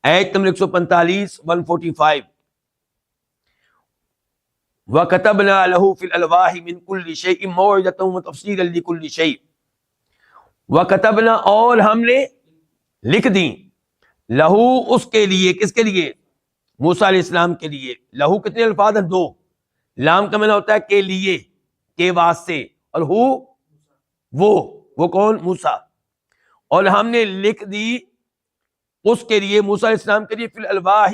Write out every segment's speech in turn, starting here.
آیت نمبر 145 145 وَكَتَبْنَا لَهُ فِي الْأَلْوَاحِ مِنْ كُلِّ شَيْءٍ مَوْعِظَةً وَتَفْصِيلًا لِكُلِّ شَيْءٍ وَكَتَبْنَا اور ہم نے لکھ دی لہو اس کے لیے، کس کے لیے؟ موسیٰ علیہ السلام کے لیے. لہو کتنے الفاظ ہیں؟ 2. لام کا معنی ہوتا ہے کے لیے، کے واسطے، اور وہ کون؟ موسیٰ. اور ہم نے لکھ دی اس کے لیے، موسیٰ علیہ السلام کے لیے، فی الالواح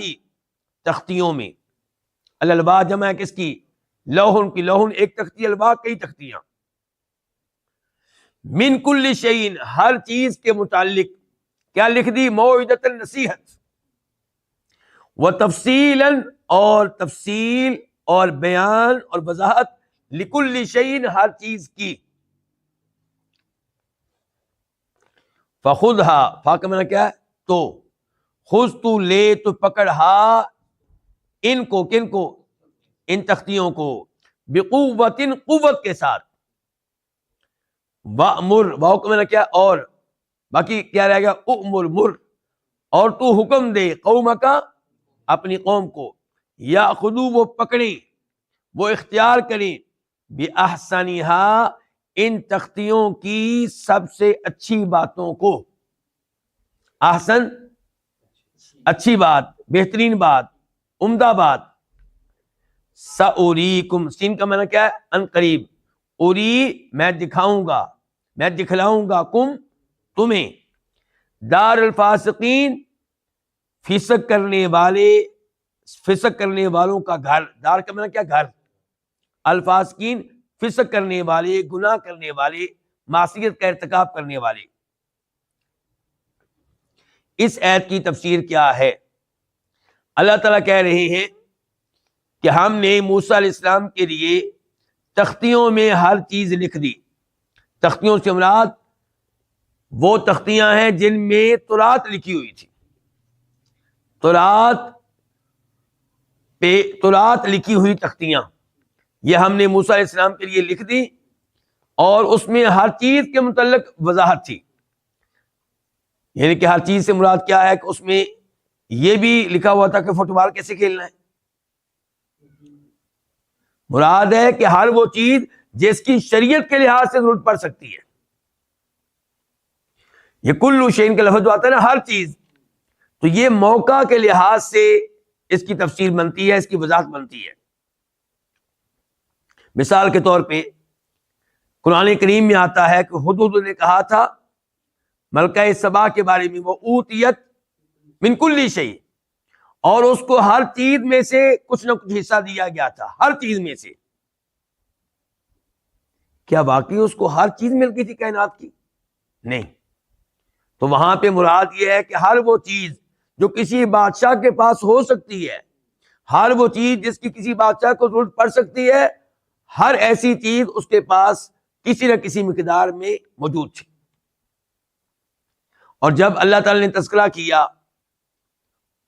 تختیوں میں. الالواح جمع ہے کس کی؟ لوحن کی. لوحن ایک تختی، الواح کئی تختیاں. من کل شیء ہر چیز کے متعلق کیا لکھ دی؟ موعظۃ نصیحت، وتفصیلا اور تفصیل اور بیان اور وضاحت، لکل شیء ہر چیز کی. فخذها فا کا معنی کیا ہے؟ تو. خذ تو لے، تو پکڑ، ہا ان کو، کن کو؟ ان تختیوں کو، بقوت قوت کے ساتھ. وَأْمُرْ واو کا معنی کیا؟ اور. باقی کیا رہے گا؟ اُأْمُرْ مر. اور تو حکم دے قومک اپنی قوم کو، یأخذوا وہ پکڑیں، وہ اختیار کریں، بِأَحْسَنِهَا ان تختیوں کی سب سے اچھی باتوں کو. احسن اچھی بات، بہترین بات، عمدہ بات. سأریکم سین کا معنی کیا ہے؟ ان قریب. اری میں دکھاؤں گا، میں دکھلاؤں گا، کم تمہیں، دار الفاسقین فسق کرنے والے، فسق کرنے والوں کا گھر. دار کا معنی کیا؟ گھر. الفاسقین فسق کرنے والے، گناہ کرنے والے، معصیت کا ارتکاب کرنے والے. اس آیت کی تفسیر کیا ہے؟ اللہ تعالیٰ کہہ رہے ہیں کہ ہم نے موسیٰ علیہ السلام کے لیے تختیوں میں ہر چیز لکھ دی. تختیوں سے مراد وہ تختیاں ہیں جن میں تورات لکھی ہوئی تھی. تورات لکھی ہوئی تختیاں یہ ہم نے موسیٰ علیہ السلام کے لیے لکھ دی، اور اس میں ہر چیز کے متعلق وضاحت تھی. یعنی کہ ہر چیز سے مراد کیا ہے کہ اس میں یہ بھی لکھا ہوا تھا کہ فٹ بال کیسے کھیلنا ہے. مراد ہے کہ ہر وہ چیز جس کی شریعت کے لحاظ سے ضرورت پڑ سکتی ہے. یہ کل شیء کا لفظ جو آتا ہے نا، ہر چیز، تو یہ موقع کے لحاظ سے اس کی تفسیر بنتی ہے، اس کی وضاحت بنتی ہے. مثال کے طور پہ قرآن کریم میں آتا ہے کہ ہدہد نے کہا تھا ملکہ سبا کے بارے میں، وہ اوتیت من کل شیء، اور اس کو ہر چیز میں سے کچھ نہ کچھ حصہ دیا گیا تھا. ہر چیز میں سے. کیا واقعی اس کو ہر چیز مل گئی تھی کائنات کی؟ نہیں. تو وہاں پہ مراد یہ ہے کہ ہر وہ چیز جو کسی بادشاہ کے پاس ہو سکتی ہے، ہر وہ چیز جس کی کسی بادشاہ کو ضرورت پڑ سکتی ہے، ہر ایسی چیز اس کے پاس کسی نہ کسی مقدار میں موجود تھی. اور جب اللہ تعالی نے تذکرہ کیا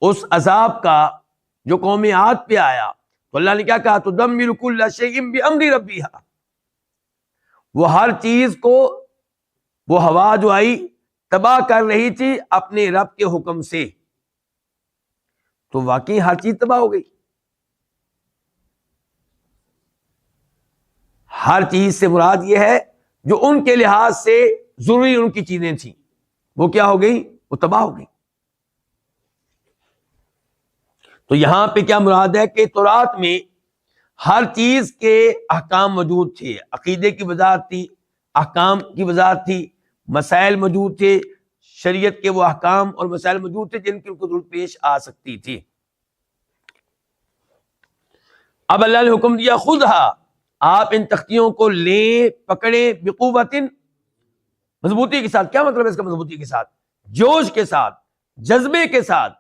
اس عذاب کا جو قوم عاد پہ آیا، تو اللہ نے کیا کہا؟ تدمر کل شیء بامر ربها. وہ ہر چیز کو، وہ ہوا جو آئی تباہ کر رہی تھی اپنے رب کے حکم سے. تو واقعی ہر چیز تباہ ہو گئی. ہر چیز سے مراد یہ ہے جو ان کے لحاظ سے ضروری ان کی چیزیں تھیں، وہ کیا ہو گئی؟ وہ تباہ ہو گئی. تو یہاں پہ کیا مراد ہے کہ تورات میں ہر چیز کے احکام موجود تھے. عقیدے کی وضاحت تھی، احکام کی وضاحت تھی، مسائل موجود تھے، شریعت کے وہ احکام اور مسائل موجود تھے جن کی ان کو ضرورت پیش آ سکتی تھی. اب اللہ نے حکم دیا خذھا، آپ ان تختیوں کو لیں، پکڑیں، بقوت مضبوطی کے ساتھ. کیا مطلب ہے اس کا؟ مضبوطی کے ساتھ، جوش کے ساتھ، جذبے کے ساتھ،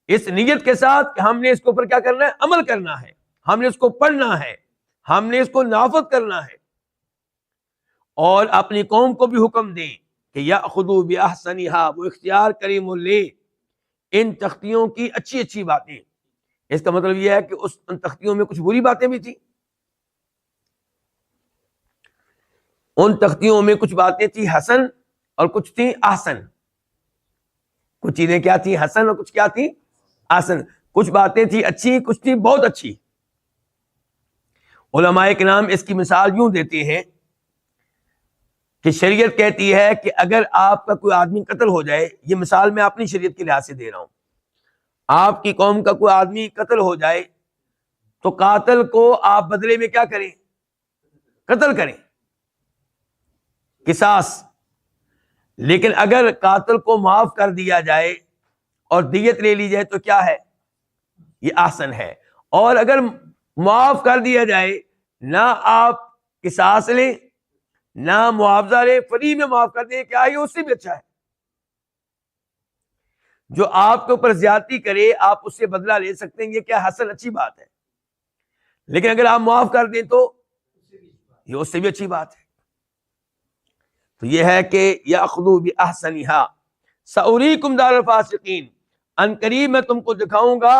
اس نیت کے ساتھ کہ ہم نے اس کے اوپر کیا کرنا ہے؟ عمل کرنا ہے، ہم نے اس کو پڑھنا ہے، ہم نے اس کو نافذ کرنا ہے. اور اپنی قوم کو بھی حکم دیں کہ یأخذوا بأحسنها، وہ اختیار کریں، وہ لیں ان تختیوں کی اچھی اچھی باتیں. اس کا مطلب یہ ہے کہ ان تختیوں میں کچھ بری باتیں بھی تھیں، ان تختیوں میں کچھ باتیں تھیں حسن اور کچھ تھیں احسن. کچھ چیزیں کیا تھیں حسن اور کچھ کیا تھیں حسن، کچھ باتیں تھیں اچھی کچھ تھیں بہت اچھی. علماء کرام اس کی مثال یوں دیتے ہیں کہ شریعت کہتی ہے کہ اگر آپ کا کوئی آدمی قتل ہو جائے، یہ مثال میں اپنی شریعت کے لحاظ سے دے رہا ہوں، آپ کی قوم کا کوئی آدمی قتل ہو جائے تو قاتل کو آپ بدلے میں کیا کریں؟ قتل کریں، قصاص. لیکن اگر قاتل کو معاف کر دیا جائے اور دیت لے لی جائے تو کیا ہے؟ یہ احسن ہے. اور اگر معاف کر دیا جائے، نہ آپ قصاص لیں نہ معاوضہ لیں، فری میں معاف کر دیں، کیا یہ اس سے بھی اچھا ہے؟ جو آپ کے اوپر زیادتی کرے آپ اس سے بدلہ لے سکتے ہیں، یہ کیا حسن اچھی بات ہے. لیکن اگر آپ معاف کر دیں تو یہ اس سے بھی اچھی بات ہے. تو یہ ہے کہ یاخذوا باحسنھا ساریکم دار الفاسقین، ان قریب میں تم کو دکھاؤں گا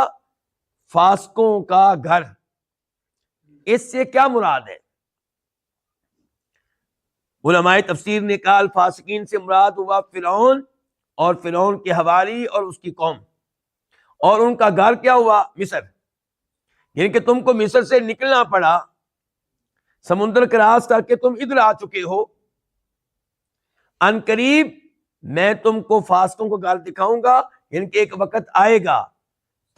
فاسقوں کا گھر. اس سے کیا مراد ہے؟ علماء تفسیر نے کہا الفاسقین سے مراد ہوا فرعون اور فرعون کے حواری اور اس کی قوم، اور ان کا گھر کیا ہوا؟ مصر. یعنی کہ تم کو مصر سے نکلنا پڑا، سمندر کراس کر کے تم ادھر آ چکے ہو. ان قریب میں تم کو فاسقوں کو گھر دکھاؤں گا، یعنی کہ ایک وقت آئے گا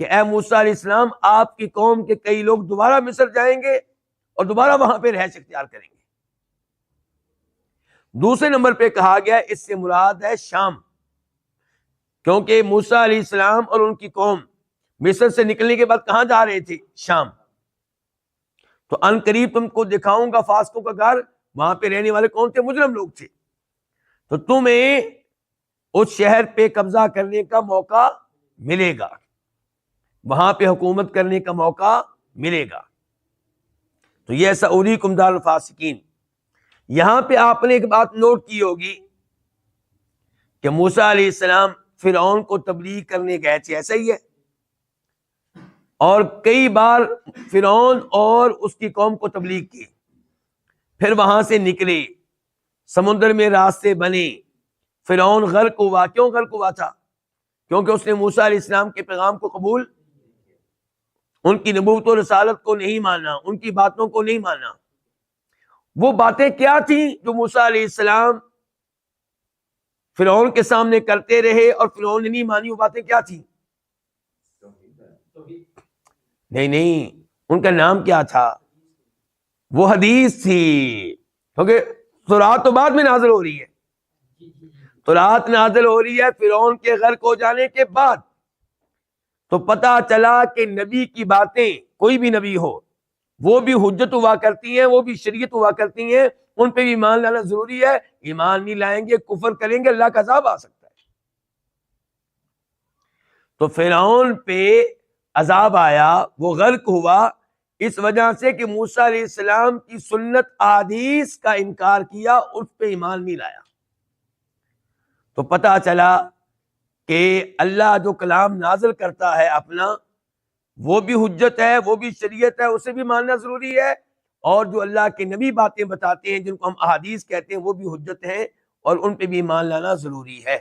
کہ اے موسیٰ علیہ السلام آپ کی قوم کے کئی لوگ دوبارہ مصر جائیں گے اور دوبارہ وہاں پہ رہائش اختیار کریں گے. دوسرے نمبر پہ کہا گیا اس سے مراد ہے شام، کیونکہ موسیٰ علیہ السلام اور ان کی قوم مصر سے نکلنے کے بعد کہاں جا رہے تھے؟ شام. تو ان قریب تم کو دکھاؤں گا فاسقوں کا گھر، وہاں پہ رہنے والے کون تھے؟ مجرم لوگ تھے. تو تمہیں اس شہر پہ قبضہ کرنے کا موقع ملے گا، وہاں پہ حکومت کرنے کا موقع ملے گا. تو یہ ساریکم دار الفاسقین. یہاں پہ آپ نے ایک بات نوٹ کی ہوگی کہ موسیٰ علیہ السلام فرعون کو تبلیغ کرنے گئے تھے، ایسا ہی ہے، اور کئی بار فرعون اور اس کی قوم کو تبلیغ کی، پھر وہاں سے نکلے، سمندر میں راستے بنے، فرعون غرق ہوا. کیوں غرق ہوا تھا؟ کیونکہ اس نے موسیٰ علیہ السلام کے پیغام کو قبول، ان کی نبوت و رسالت کو نہیں مانا، ان کی باتوں کو نہیں مانا. وہ باتیں کیا تھیں جو موسیٰ علیہ السلام فرعون کے سامنے کرتے رہے اور فرعون نے نہیں مانی؟ وہ باتیں کیا تھیں؟ نہیں، ان کا نام کیا تھا؟ وہ حدیث تھی، کیونکہ تورات تو بعد میں نازل ہو رہی ہے. تورات نازل ہو رہی ہے فرعون کے غرق ہو جانے کے بعد. تو پتہ چلا کہ نبی کی باتیں، کوئی بھی نبی ہو، وہ بھی حجت ہوا کرتی ہیں، وہ بھی شریعت ہوا کرتی ہیں، ان پہ بھی ایمان لانا ضروری ہے. ایمان نہیں لائیں گے، کفر کریں گے، اللہ کا عذاب آ سکتا ہے. تو فرعون پہ عذاب آیا، وہ غرق ہوا اس وجہ سے کہ موسیٰ علیہ السلام کی سنت احادیث کا انکار کیا، اس پہ ایمان نہیں لایا. تو پتہ چلا کہ اللہ جو کلام نازل کرتا ہے اپنا، وہ بھی حجت ہے، وہ بھی شریعت ہے، اسے بھی ماننا ضروری ہے. اور جو اللہ کے نبی باتیں بتاتے ہیں جن کو ہم احادیث کہتے ہیں، وہ بھی حجت ہیں اور ان پہ بھی ایمان لانا ضروری ہے.